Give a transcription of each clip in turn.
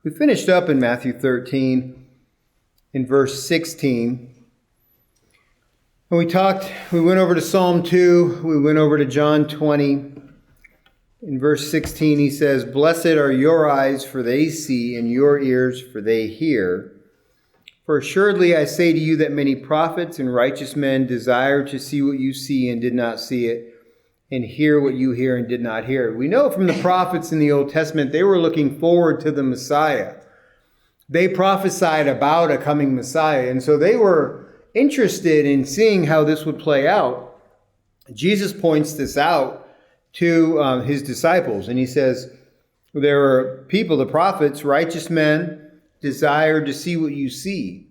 We finished up in Matthew 13 in verse 16. And we went over to Psalm 2, we went over to John 20. In verse 16 he says, "Blessed are your eyes, for they see, and your ears, for they hear. For assuredly I say to you that many prophets and righteous men desired to see what you see and did not see it, and hear what you hear and did not hear it." We know from the prophets in the Old Testament, they were looking forward to the Messiah. They prophesied about a coming Messiah, and so they were interested in seeing how this would play out. Jesus points this out to his disciples, and he says, there are people, the prophets, righteous men, desired to see what you see.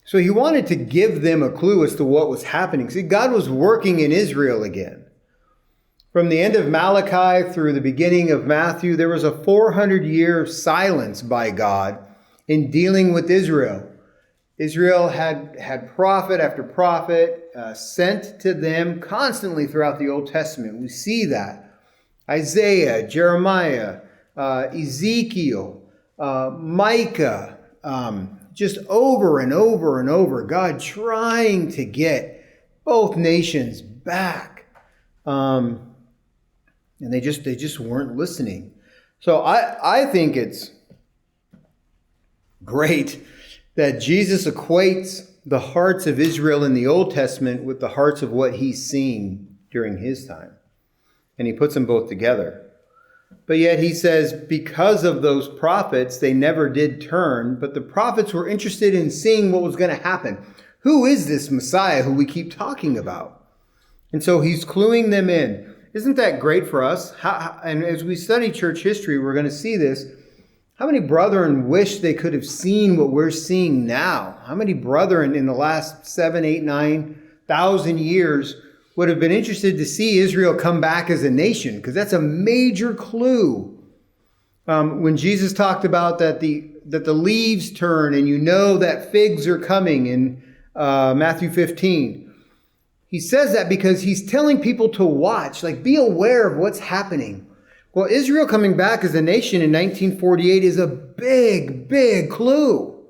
So he wanted to give them a clue as to what was happening. See, God was working in Israel again. From the end of Malachi through the beginning of Matthew, there was a 400-year silence by God in dealing with Israel. Israel had prophet after prophet sent to them constantly throughout the Old Testament. We see that. Isaiah, Jeremiah, Ezekiel, Micah, just over and over and over, God trying to get both nations back. And they just weren't listening. So I think it's great that Jesus equates the hearts of Israel in the Old Testament with the hearts of what he's seeing during his time. And he puts them both together. But yet he says, because of those prophets, they never did turn, but the prophets were interested in seeing what was going to happen. Who is this Messiah who we keep talking about? And so he's cluing them in. Isn't that great for us? And as we study church history, we're going to see this. How many brethren wish they could have seen what we're seeing now? How many brethren in the last 7, 8, 9,000 years would have been interested to see Israel come back as a nation? Because that's a major clue. When Jesus talked about that the leaves turn and you know that figs are coming in Matthew 15, he says that because he's telling people to watch, like be aware of what's happening. Well, Israel coming back as a nation in 1948 is a big, big clue.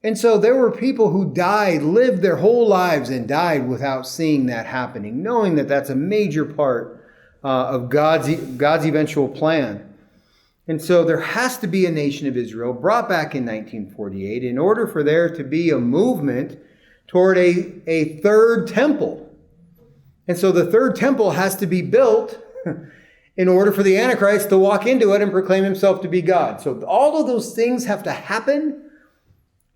And so there were people who lived their whole lives and died without seeing that happening, knowing that that's a major part of God's eventual plan. And so there has to be a nation of Israel brought back in 1948 in order for there to be a movement toward a third temple. And so the third temple has to be built in order for the Antichrist to walk into it and proclaim himself to be God. So all of those things have to happen,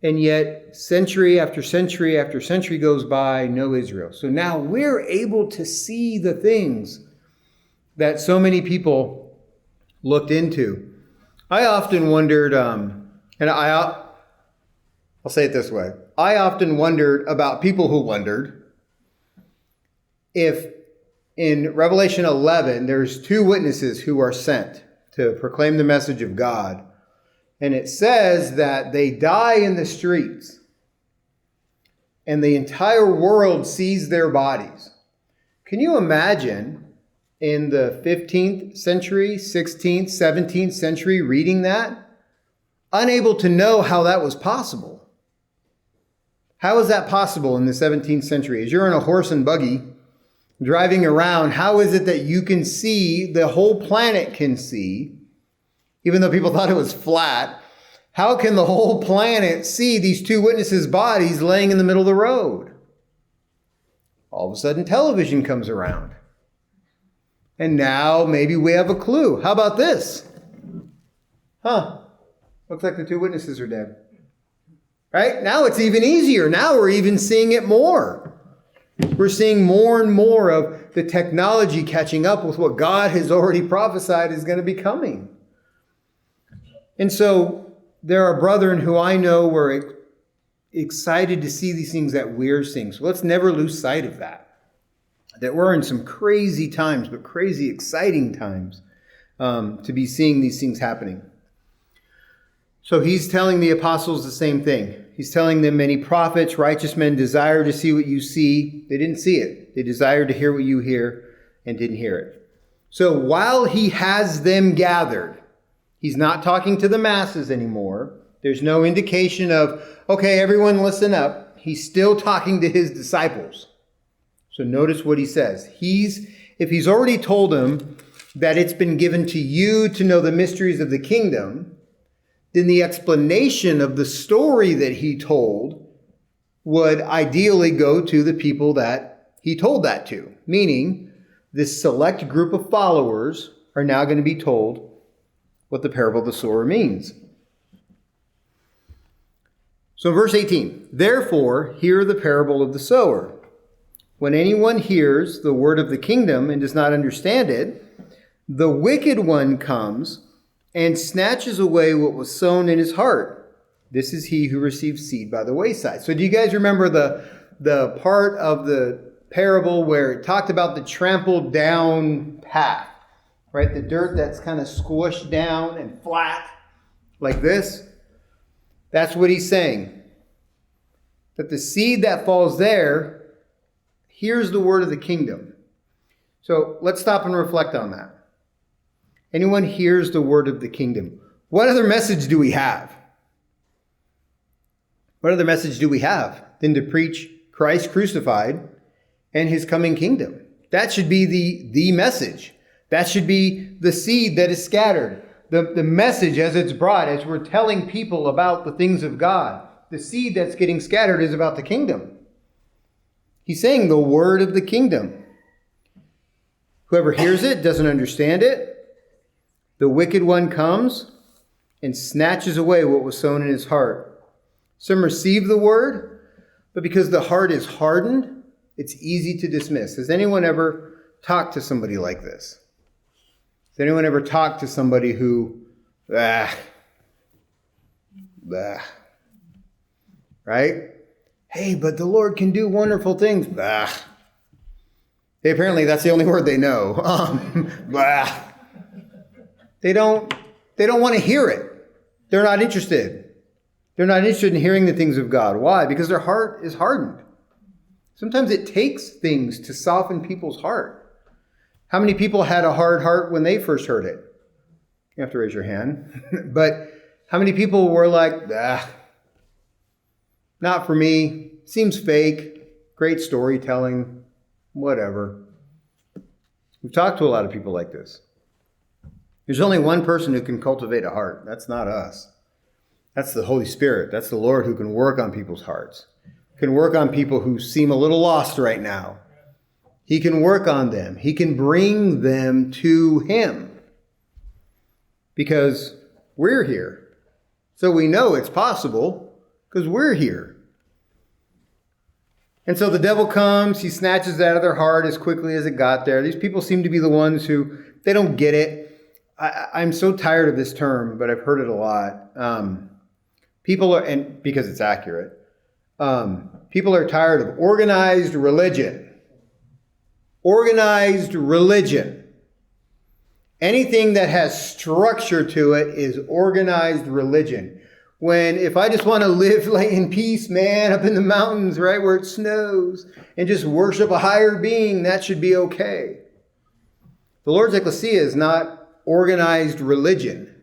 and yet century after century after century goes by, no Israel. So now we're able to see the things that so many people looked into. I often wondered, and I'll say it this way. I often wondered about people who wondered if in Revelation 11, there's 2 witnesses who are sent to proclaim the message of God. And it says that they die in the streets and the entire world sees their bodies. Can you imagine in the 15th century, 16th, 17th century reading that? Unable to know how that was possible. How is that possible in the 17th century? As you're in a horse and buggy driving around, how is it that you can see, the whole planet can see, even though people thought it was flat, how can the whole planet see these 2 witnesses' bodies laying in the middle of the road? All of a sudden, television comes around. And now maybe we have a clue. How about this? Looks like the 2 witnesses are dead. Right? Now it's even easier. Now we're even seeing it more. We're seeing more and more of the technology catching up with what God has already prophesied is going to be coming. And so there are brethren who I know were excited to see these things that we're seeing. So let's never lose sight of that. That we're in some crazy times, but crazy exciting times to be seeing these things happening. So he's telling the apostles the same thing. He's telling them many prophets, righteous men desire to see what you see. They didn't see it. They desired to hear what you hear and didn't hear it. So while he has them gathered, He's not talking to the masses anymore. There's no indication of, okay, everyone listen up. He's still talking to his disciples. So notice what he says. If he's already told them that it's been given to you to know the mysteries of the kingdom, then the explanation of the story that he told would ideally go to the people that he told that to. Meaning, this select group of followers are now going to be told what the parable of the sower means. So verse 18, therefore, hear the parable of the sower. When anyone hears the word of the kingdom and does not understand it, the wicked one comes and snatches away what was sown in his heart. This is he who receives seed by the wayside. So do you guys remember the part of the parable where it talked about the trampled down path, right? The dirt that's kind of squished down and flat like this. That's what he's saying. That the seed that falls there hears the word of the kingdom. So let's stop and reflect on that. Anyone hears the word of the kingdom. What other message do we have? What other message do we have than to preach Christ crucified and his coming kingdom? That should be the message. That should be the seed that is scattered. The message as it's brought, as we're telling people about the things of God. The seed that's getting scattered is about the kingdom. He's saying the word of the kingdom. Whoever hears it doesn't understand it. The wicked one comes and snatches away what was sown in his heart. Some receive the word, but because the heart is hardened, it's easy to dismiss. Has anyone ever talked to somebody like this? Has anyone ever talked to somebody who, right? Hey, but the Lord can do wonderful things. Apparently, that's the only word they know. They don't want to hear it. They're not interested. They're not interested in hearing the things of God. Why? Because their heart is hardened. Sometimes it takes things to soften people's heart. How many people had a hard heart when they first heard it? You have to raise your hand. But how many people were like, not for me, seems fake, great storytelling, whatever. We've talked to a lot of people like this. There's only one person who can cultivate a heart. That's not us. That's the Holy Spirit. That's the Lord who can work on people's hearts. Can work on people who seem a little lost right now. He can work on them. He can bring them to him. Because we're here. So we know it's possible because we're here. And so the devil comes, he snatches it out of their heart as quickly as it got there. These people seem to be the ones who, they don't get it. I'm so tired of this term, but I've heard it a lot. People are, and because it's accurate, people are tired of organized religion. Organized religion. Anything that has structure to it is organized religion. When if I just want to live like in peace, man, up in the mountains, right, where it snows, and just worship a higher being, that should be okay. The Lord's ecclesia is not organized religion.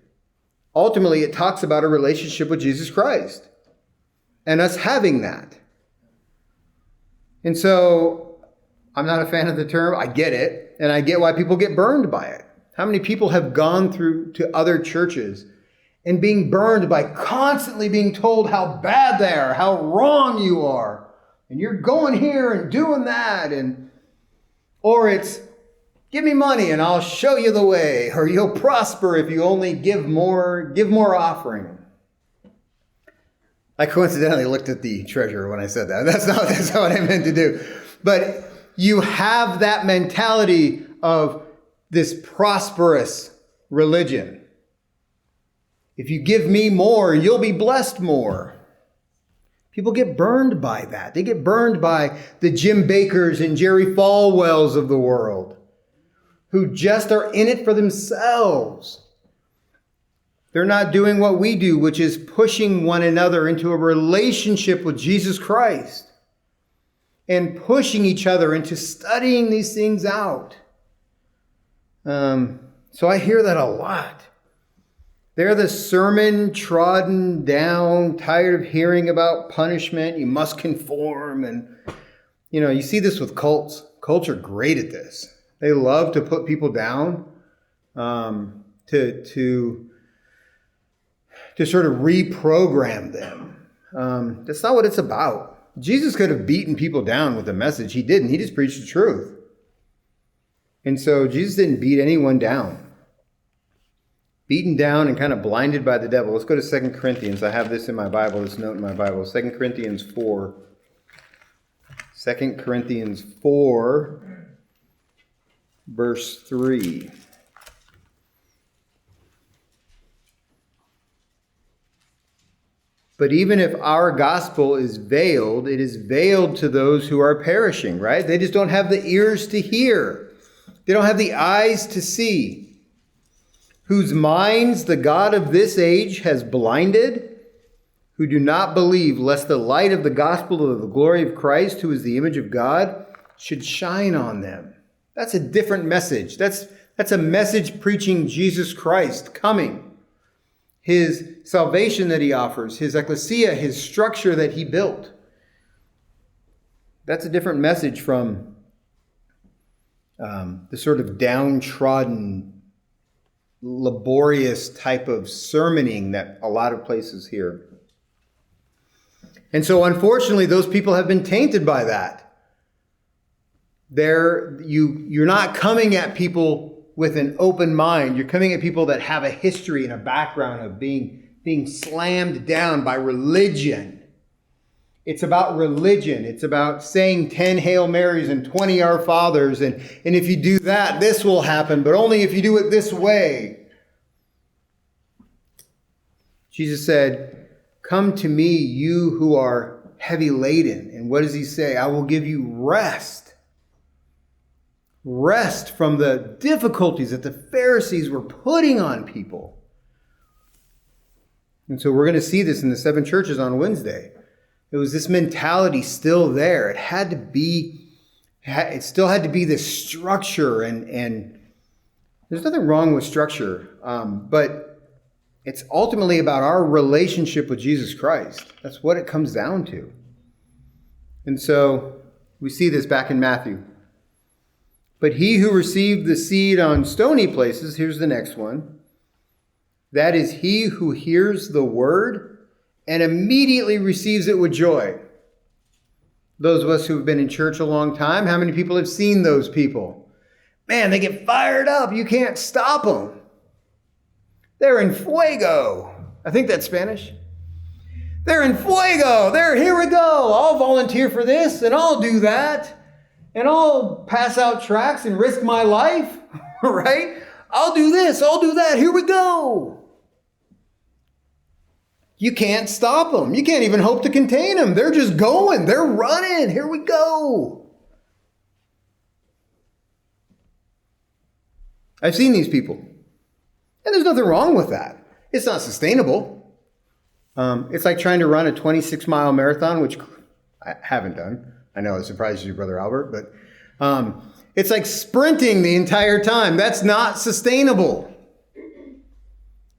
Ultimately, it talks about a relationship with Jesus Christ and us having that. And so I'm not a fan of the term. I get it. And I get why people get burned by it. How many people have gone through to other churches and being burned by constantly being told how bad they are, how wrong you are, and you're going here and doing that, or it's give me money and I'll show you the way, or you'll prosper if you only give more offering. I coincidentally looked at the treasurer when I said that. That's not what I meant to do. But you have that mentality of this prosperous religion. If you give me more, you'll be blessed more. People get burned by that. They get burned by the Jim Bakkers and Jerry Falwells of the world, who just are in it for themselves. They're not doing what we do, which is pushing one another into a relationship with Jesus Christ and pushing each other into studying these things out. So I hear that a lot. They're the sermon trodden down, tired of hearing about punishment. You must conform. And, you see this with cults. Cults are great at this. They love to put people down, to sort of reprogram them. That's not what it's about. Jesus could have beaten people down with a message. He didn't. He just preached the truth. And so Jesus didn't beat anyone down. Beaten down and kind of blinded by the devil. Let's go to 2 Corinthians. I have this in my Bible, this note in my Bible. 2 Corinthians 4. 2 Corinthians 4, verse 3. But even if our gospel is veiled, it is veiled to those who are perishing, right? They just don't have the ears to hear. They don't have the eyes to see. Whose minds the God of this age has blinded, who do not believe, lest the light of the gospel of the glory of Christ, who is the image of God, should shine on them. That's a different message. That's a message preaching Jesus Christ coming. His salvation that he offers, his ecclesia, his structure that he built. That's a different message from the sort of downtrodden, laborious type of sermoning that a lot of places hear. And so unfortunately, those people have been tainted by that. You're not coming at people with an open mind. You're coming at people that have a history and a background of being slammed down by religion. It's about religion. It's about saying 10 Hail Marys and 20 Our Fathers. And if you do that, this will happen, but only if you do it this way. Jesus said, "Come to me, you who are heavy laden." And what does he say? "I will give you rest." Rest from the difficulties that the Pharisees were putting on people. And so we're going to see this in the 7 churches on Wednesday. It was this mentality still there. It still had to be this structure, and there's nothing wrong with structure, but it's ultimately about our relationship with Jesus Christ. That's what it comes down to. And so we see this back in Matthew. But he who received the seed on stony places, here's the next one. That is he who hears the word and immediately receives it with joy. Those of us who have been in church a long time, how many people have seen those people? Man, they get fired up. You can't stop them. They're en fuego. I think that's Spanish. They're en fuego. Here we go. I'll volunteer for this and I'll do that. And I'll pass out tracts and risk my life, right? I'll do this. I'll do that. Here we go. You can't stop them. You can't even hope to contain them. They're just going. They're running. Here we go. I've seen these people. And there's nothing wrong with that. It's not sustainable. It's like trying to run a 26-mile marathon, which I haven't done. I know it surprises you, Brother Albert, but it's like sprinting the entire time. That's not sustainable.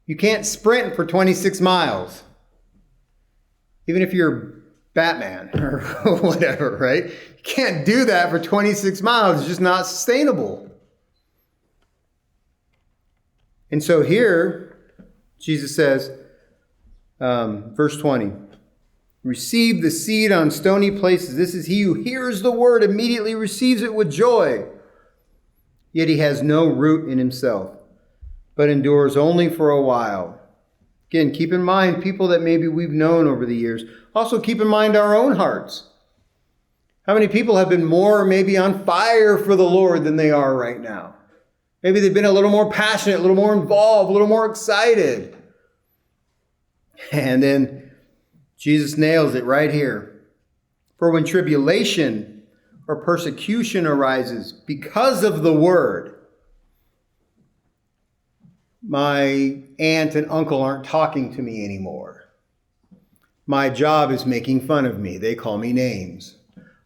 You can't sprint for 26 miles. Even if you're Batman or whatever, right? You can't do that for 26 miles. It's just not sustainable. And so here, Jesus says, verse 20, receive the seed on stony places. This is he who hears the word, immediately receives it with joy. Yet he has no root in himself, but endures only for a while. Again, keep in mind people that maybe we've known over the years. Also keep in mind our own hearts. How many people have been more maybe on fire for the Lord than they are right now? Maybe they've been a little more passionate, a little more involved, a little more excited. And then Jesus nails it right here. For when tribulation or persecution arises because of the word, my aunt and uncle aren't talking to me anymore. My job is making fun of me. They call me names.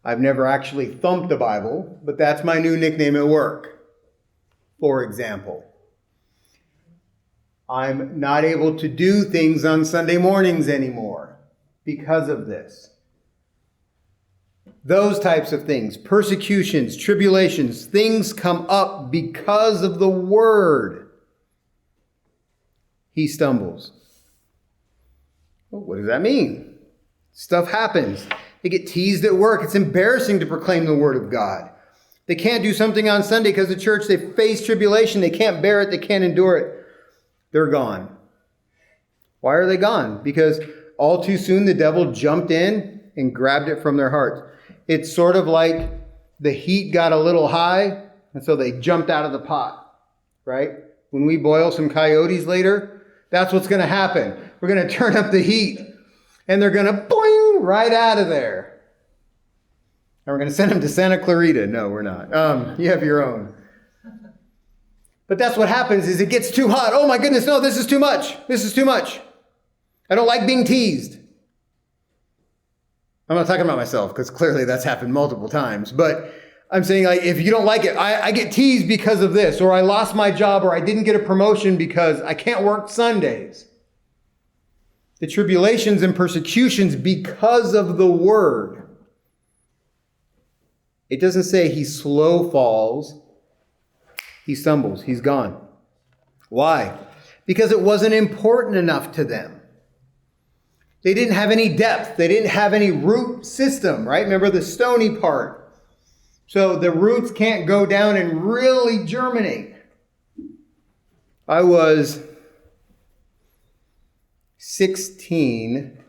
I've never actually thumped the Bible, but that's my new nickname at work, for example. I'm not able to do things on Sunday mornings anymore because of this. Those types of things, persecutions, tribulations, things come up because of the word. He stumbles. Well, what does that mean? Stuff happens. They get teased at work. It's embarrassing to proclaim the word of God. They can't do something on Sunday because the church, they face tribulation. They can't bear it. They can't endure it. They're gone. Why are they gone? Because all too soon the devil jumped in and grabbed it from their hearts. It's sort of like the heat got a little high, and so they jumped out of the pot, right? When we boil some coyotes later, that's what's going to happen. We're going to turn up the heat, and they're going to boing right out of there. And we're going to send them to Santa Clarita. No, we're not. You have your own. But that's what happens is it gets too hot. Oh my goodness, no, this is too much. This is too much. I don't like being teased. I'm not talking about myself because clearly that's happened multiple times. But I'm saying, like, if you don't like it, I get teased because of this, or I lost my job, or I didn't get a promotion because I can't work Sundays. The tribulations and persecutions because of the word. It doesn't say he slow falls. He stumbles. He's gone. Why? Because it wasn't important enough to them. They didn't have any depth. They didn't have any root system, right? Remember the stony part. So the roots can't go down and really germinate. I was 16.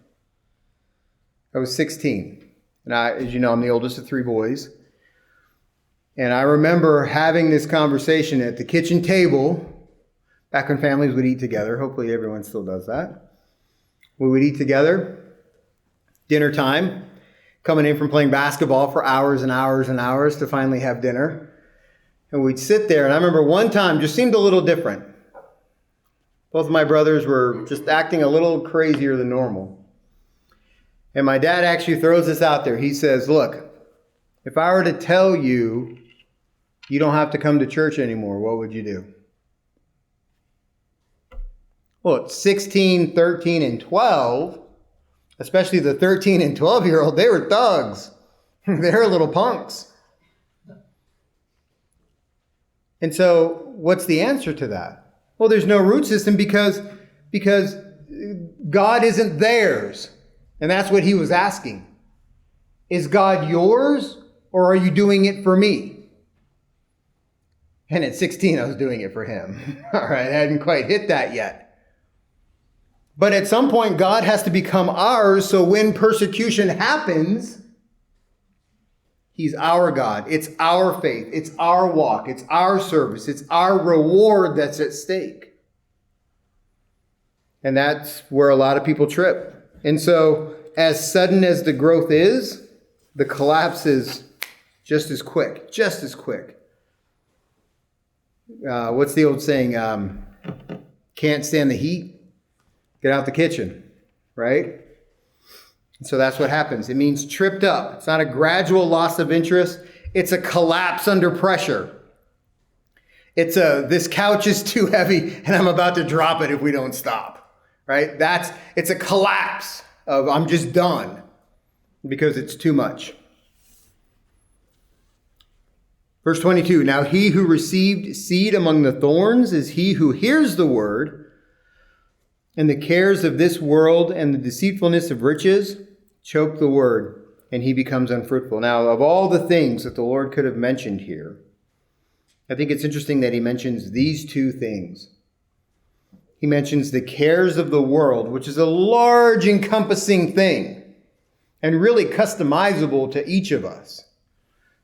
And as you know, I'm the oldest of 3 boys. And I remember having this conversation at the kitchen table back when families would eat together. Hopefully everyone still does that. We would eat together, dinner time, coming in from playing basketball for hours and hours and hours to finally have dinner. And we'd sit there, and I remember one time just seemed a little different. Both of my brothers were just acting a little crazier than normal. And my dad actually throws this out there. He says, look, if I were to tell you you don't have to come to church anymore, what would you do? Well, at 16, 13, and 12, especially the 13 and 12-year-old, they were thugs. They were little punks. And so what's the answer to that? Well, there's no root system because God isn't theirs. And that's what he was asking. Is God yours, or are you doing it for me? And at 16, I was doing it for him. All right, I hadn't quite hit that yet. But at some point, God has to become ours, so when persecution happens, he's our God. It's our faith. It's our walk. It's our service. It's our reward that's at stake. And that's where a lot of people trip. And so, as sudden as the growth is, the collapse is just as quick. Just as quick. What's the old saying? Can't stand the heat? Get out the kitchen, right? So that's what happens. It means tripped up. It's not a gradual loss of interest. It's a collapse under pressure. It's this couch is too heavy and I'm about to drop it if we don't stop, right? It's a collapse of I'm just done because it's too much. Verse 22, now he who received seed among the thorns is he who hears the word, and the cares of this world and the deceitfulness of riches choke the word, and he becomes unfruitful. Now, of all the things that the Lord could have mentioned here, I think it's interesting that he mentions these 2 things. He mentions the cares of the world, which is a large encompassing thing and really customizable to each of us.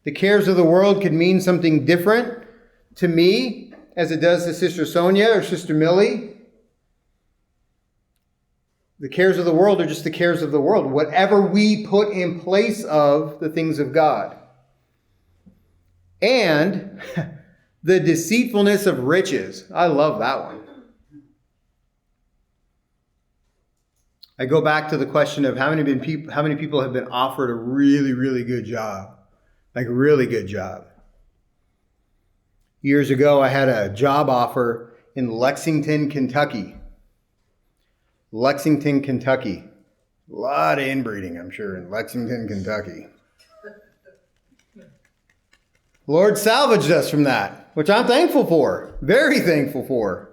The cares of the world could mean something different to me as it does to Sister Sonia or Sister Millie. The cares of the world are just the cares of the world. Whatever we put in place of the things of God. And the deceitfulness of riches. I love that one. I go back to the question of how many people have been offered a really, really good job. Like a really good job. Years ago, I had a job offer in Lexington, Kentucky. Lexington, Kentucky. A lot of inbreeding, I'm sure, in Lexington, Kentucky. The Lord salvaged us from that, which I'm thankful for, very thankful for.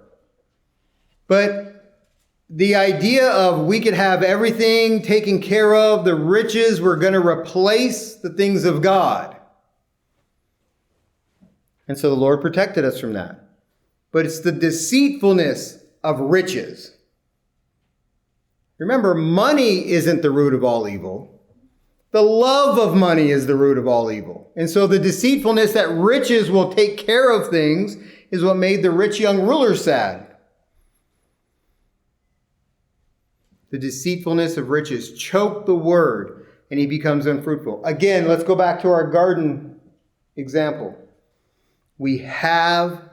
But the idea of we could have everything taken care of, the riches were going to replace the things of God. And so the Lord protected us from that. But it's the deceitfulness of riches. Remember, money isn't the root of all evil. The love of money is the root of all evil. And so the deceitfulness that riches will take care of things is what made the rich young ruler sad. The deceitfulness of riches choke the word and he becomes unfruitful. Again, let's go back to our garden example. We have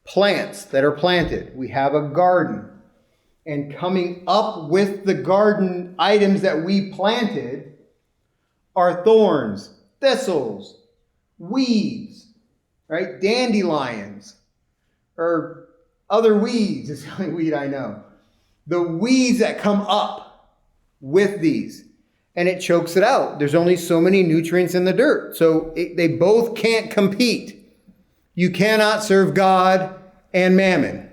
plants that are planted. We have a garden. And coming up with the garden items that we planted are thorns, thistles, weeds, right? Dandelions, or other weeds is the only weed I know. The weeds that come up with these, and it chokes it out. There's only so many nutrients in the dirt, so they both can't compete. You cannot serve God and mammon.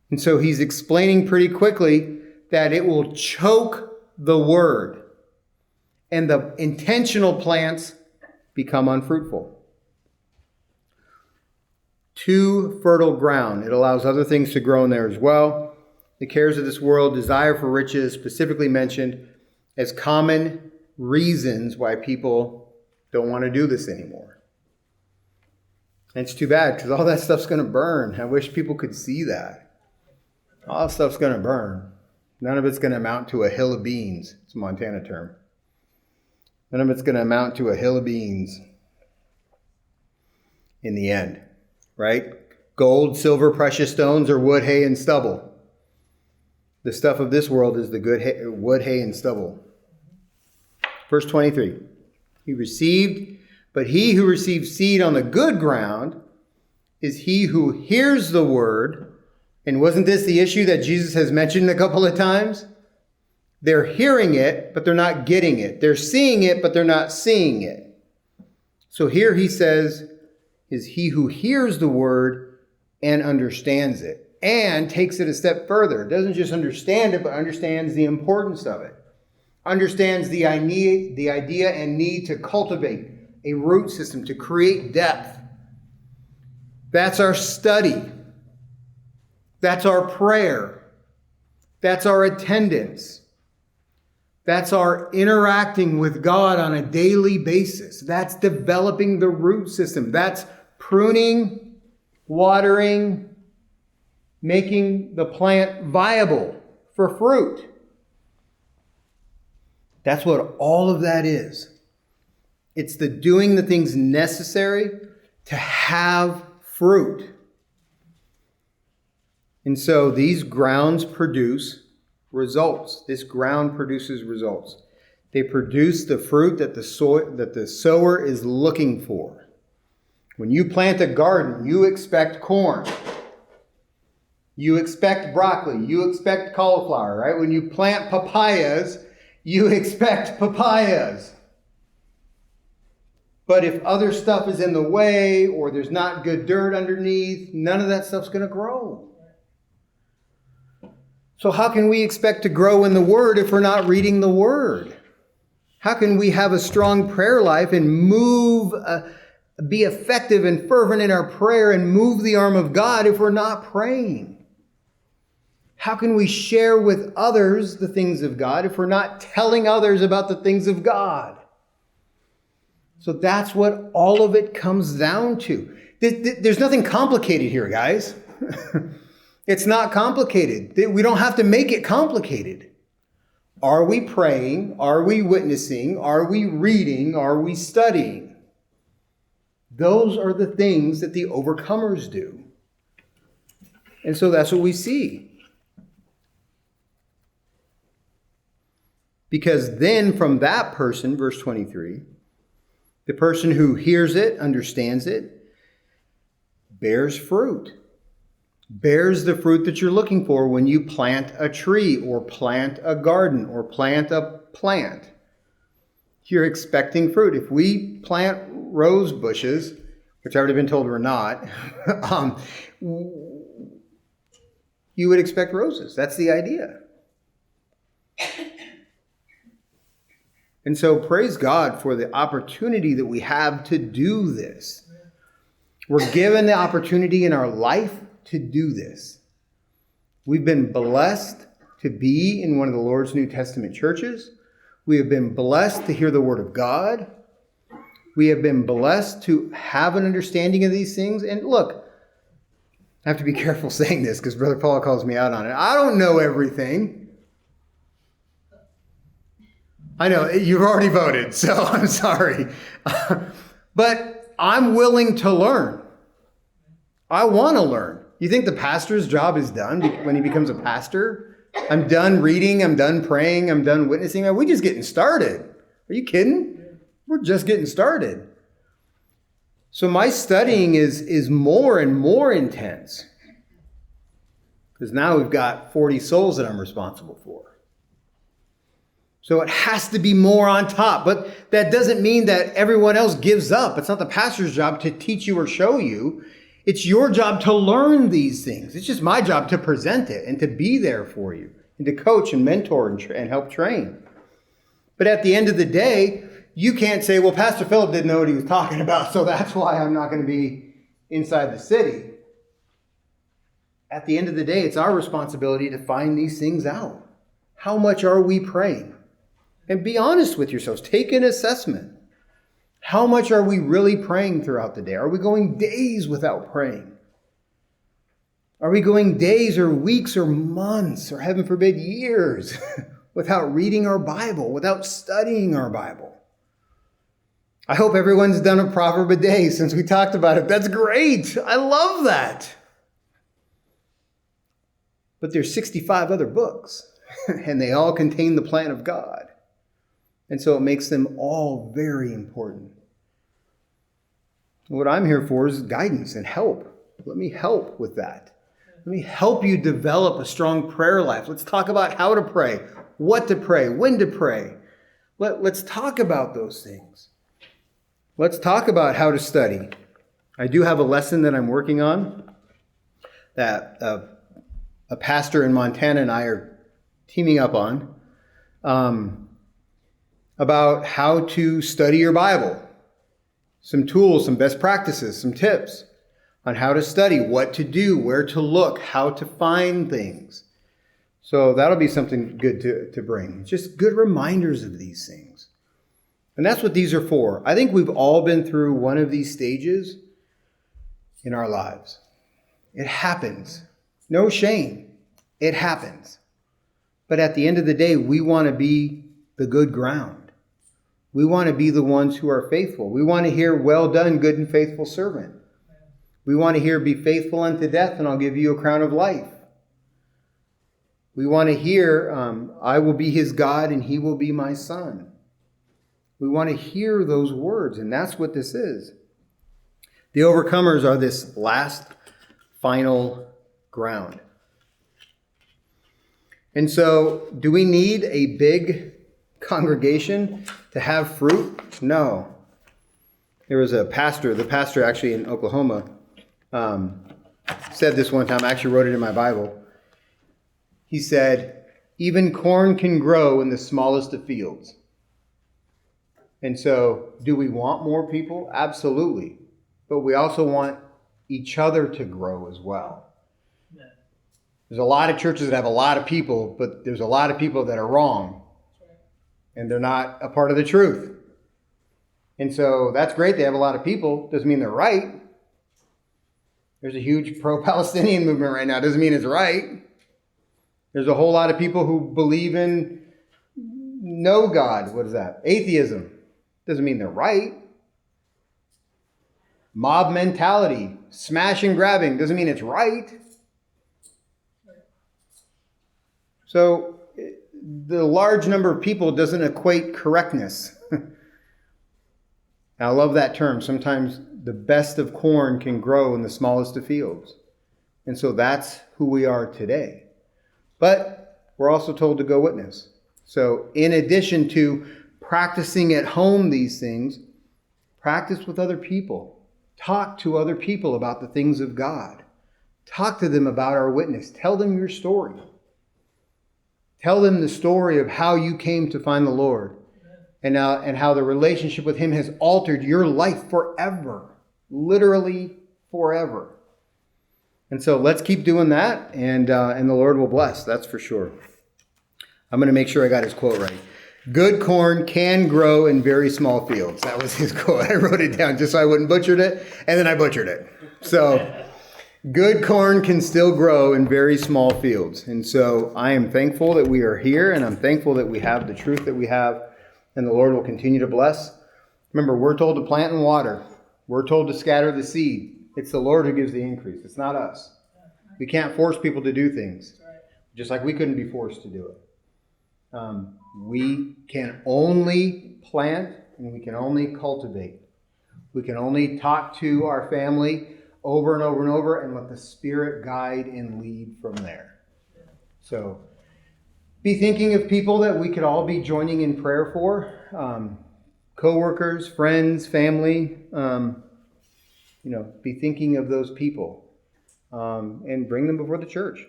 And so he's explaining pretty quickly that it will choke the word. And the intentional plants become unfruitful. Too fertile ground. It allows other things to grow in there as well. The cares of this world, desire for riches, specifically mentioned as common reasons why people don't want to do this anymore. And it's too bad because all that stuff's going to burn. I wish people could see that. All that stuff's going to burn. None of it's going to amount to a hill of beans. It's a Montana term. None of it's going to amount to a hill of beans in the end, right? Gold, silver, precious stones, or wood, hay, and stubble. The stuff of this world is the good wood, hay, and stubble. Verse 23. But he who receives seed on the good ground is he who hears the word. And wasn't this the issue that Jesus has mentioned a couple of times? They're hearing it, but they're not getting it. They're seeing it, but they're not seeing it. So here he says, is he who hears the word and understands it and takes it a step further. Doesn't just understand it, but understands the importance of it. Understands the idea and need to cultivate a root system, to create depth. That's our study. That's our prayer. That's our attendance. That's our interacting with God on a daily basis. That's developing the root system. That's pruning, watering, making the plant viable for fruit. That's what all of that is. It's the doing the things necessary to have fruit. And so these grounds produce results. This ground produces results. They produce the fruit that the sower is looking for. When you plant a garden, you expect corn. You expect broccoli. You expect cauliflower, right? When you plant papayas, you expect papayas. But if other stuff is in the way or there's not good dirt underneath, none of that stuff's going to grow. So how can we expect to grow in the Word if we're not reading the Word? How can we have a strong prayer life and be effective and fervent in our prayer and move the arm of God if we're not praying? How can we share with others the things of God if we're not telling others about the things of God? So that's what all of it comes down to. There's nothing complicated here, guys. It's not complicated. We don't have to make it complicated. Are we praying? Are we witnessing? Are we reading? Are we studying? Those are the things that the overcomers do. And so that's what we see. Because then from that person, verse 23, the person who hears it, understands it, bears fruit. Bears the fruit that you're looking for when you plant a tree or plant a garden or plant a plant. You're expecting fruit. If we plant rose bushes, which I've already been told we're not, you would expect roses. That's the idea. And so praise God for the opportunity that we have to do this. We're given the opportunity in our life to do this. We've been blessed to be in one of the Lord's New Testament churches. We have been blessed to hear the Word of God. We have been blessed to have an understanding of these things. And look, I have to be careful saying this because Brother Paul calls me out on it. I don't know everything. I know, you've already voted, so I'm sorry. But I'm willing to learn. I want to learn. You think the pastor's job is done when he becomes a pastor? I'm done reading, I'm done praying, I'm done witnessing. We're just getting started. Are you kidding? We're just getting started. So my studying is more and more intense. Because now we've got 40 souls that I'm responsible for. So it has to be more on top. But that doesn't mean that everyone else gives up. It's not the pastor's job to teach you or show you. It's your job to learn these things. It's just my job to present it and to be there for you and to coach and mentor and help train. But at the end of the day, you can't say, well, Pastor Philip didn't know what he was talking about, so that's why I'm not going to be inside the city. At the end of the day, it's our responsibility to find these things out. How much are we praying? And be honest with yourselves. Take an assessment. How much are we really praying throughout the day? Are we going days without praying? Are we going days or weeks or months or heaven forbid years without reading our Bible, without studying our Bible? I hope everyone's done a proverb a day since we talked about it. That's great. I love that. But there's 65 other books, and they all contain the plan of God. And so it makes them all very important. What I'm here for is guidance and help. Let me help with that. Let me help you develop a strong prayer life. Let's talk about how to pray, what to pray, when to pray. Let's talk about those things. Let's talk about how to study. I do have a lesson that I'm working on that a pastor in Montana and I are teaming up on about how to study your Bible. Some tools, some best practices, some tips on how to study, what to do, where to look, how to find things. So that'll be something good to bring. Just good reminders of these things. And that's what these are for. I think we've all been through one of these stages in our lives. It happens. No shame. It happens. But at the end of the day, we want to be the good ground. We want to be the ones who are faithful. We want to hear, well done, good and faithful servant. We want to hear, be faithful unto death, and I'll give you a crown of life. We want to hear, I will be his God, and he will be my son. We want to hear those words, and that's what this is. The overcomers are this last, final ground. And so, do we need a big congregation to have fruit? No. There was a pastor, the pastor actually in Oklahoma, said this one time. I actually wrote it in my Bible. He said, even corn can grow in the smallest of fields. And so, do we want more people? Absolutely. But we also want each other to grow as well. There's a lot of churches that have a lot of people, but there's a lot of people that are wrong. And they're not a part of the truth. And so that's great. They have a lot of people. Doesn't mean they're right. There's a huge pro-Palestinian movement right now. Doesn't mean it's right. There's a whole lot of people who believe in no God. What is that? Atheism. Doesn't mean they're right. Mob mentality. Smash and grabbing. Doesn't mean it's right. So the large number of people doesn't equate correctness. I love that term. Sometimes the best of corn can grow in the smallest of fields. And so that's who we are today. But we're also told to go witness. So in addition to practicing at home these things, practice with other people. Talk to other people about the things of God. Talk to them about our witness. Tell them your story. Tell them the story of how you came to find the Lord and how the relationship with Him has altered your life forever. Literally forever. And so let's keep doing that, and the Lord will bless, that's for sure. I'm going to make sure I got his quote right. Good corn can grow in very small fields. That was his quote. I wrote it down just so I wouldn't butcher it, and then I butchered it. So, good corn can still grow in very small fields. And so I am thankful that we are here, and I'm thankful that we have the truth that we have, and the Lord will continue to bless. Remember, we're told to plant and water. We're told to scatter the seed. It's the Lord who gives the increase. It's not us. We can't force people to do things, just like we couldn't be forced to do it. We can only plant and we can only cultivate. We can only talk to our family over and over and over and let the Spirit guide and lead from there. So be thinking of people that we could all be joining in prayer for, co-workers, friends, family. Be thinking of those people and bring them before the church.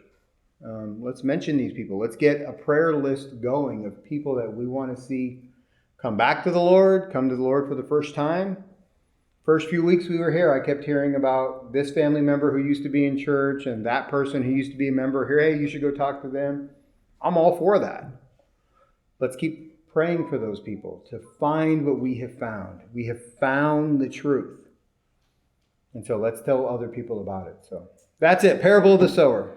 Let's mention these people. Let's get a prayer list going of people that we want to see come back to the Lord, come to the Lord for the first time. First few weeks we were here, I kept hearing about this family member who used to be in church and that person who used to be a member here. Hey, you should go talk to them. I'm all for that. Let's keep praying for those people to find what we have found. We have found the truth. And so let's tell other people about it. So that's it. Parable of the sower.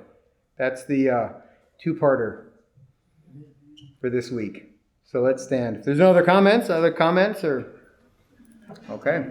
That's the two-parter for this week. So let's stand. If there's no other comments or... Okay.